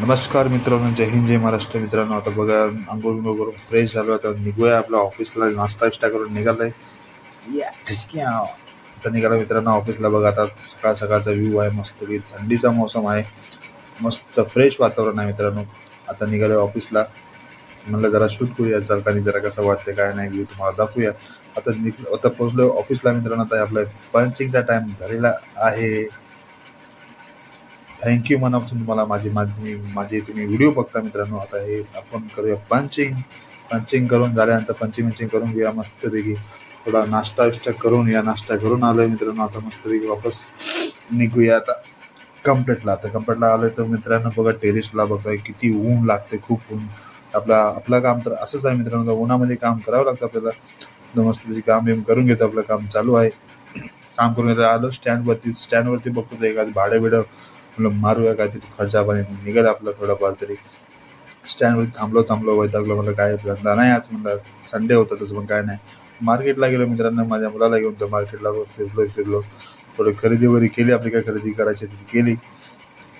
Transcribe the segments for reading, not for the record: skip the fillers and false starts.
नमस्कार मित्रांनो, जय हिंद, जय महाराष्ट्र. मित्रांनो, आता बघा अंघोळ करून फ्रेश झालो. आता निघूया आपल्या ऑफिसला. नाश्ता विष्टा करून निघालोय. या ठिसक्या. आता निघालो मित्रांनो ऑफिसला. बघा आता सकाळ सकाळचा व्ह्यू आहे, मस्त थंडीचा मोसम आहे, मस्त फ्रेश वातावरण आहे मित्रांनो. आता निघालोय ऑफिसला. म्हणलं जरा शूट करूया चालताना, जरा कसं वाटतं काय नाही व्ह्यू तुम्हाला दाखवूया. आता पोहोचलो ऑफिसला मित्रांनो. आता आपल्या पंचिंगचा टाइम झालेला आहे. थँक्यू मनापासून तुम्हाला माझे तुम्ही व्हिडिओ बघता मित्रांनो. आता हे आपण करूया पंचिंग करून झाल्यानंतर पंचिंग करून घेऊया मस्तपैकी. थोडा नाश्ता विष्टा करून या. नाश्ता करून आलोय मित्रांनो. आता मस्तपैकी वापस निघूया आता कम्प्लेटला आलोय. तर मित्रांनो बघा, टेरेसला बघा किती ऊन लागते, खूप ऊन. आपलं काम तर असंच आहे मित्रांनो, उन्हामध्ये काम करावं लागतं आपल्याला. मस्तपैकी काम बिम करून घेतो, आपलं काम चालू आहे. काम करून घेतो. आलो स्टँडवरती बघतो एखादं भाडं बिडं म्हणलं मारूया, काय तिथे खर्चा पाणी निघेल आपलं थोडंफार तरी. स्टँडवरती थांबलो वैतागलो. म्हणलं काय धंदा नाही आज, म्हणलं संडे होता तसं पण काय नाही. मार्केटला गेलो मित्रांनो, माझ्या मुलाला घेऊन. तर मार्केटला फिरलो. थोडी खरेदी वगैरे केली. आपली काय खरेदी करायची ती केली.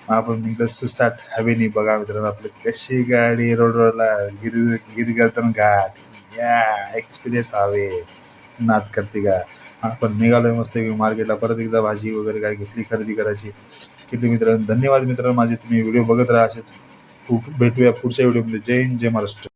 आपण निघलो सुसाट हवेनी. बघा मित्रांनो आपली कशी गाडी रोडवरला गिर करताना घाट या एक्सपिरियन्स हवे नाद करते का. आपण निघालोय मस्त मार्केटला. परत एकदा भाजी वगैरे काय घेतली खरेदी करायची. किती मित्रांनो, धन्यवाद मित्रांनो माझे. तुम्ही व्हिडिओ बघत राहा असेच. खूप भेटूया पुढच्या व्हिडिओमध्ये. जय हिंद, जय महाराष्ट्र.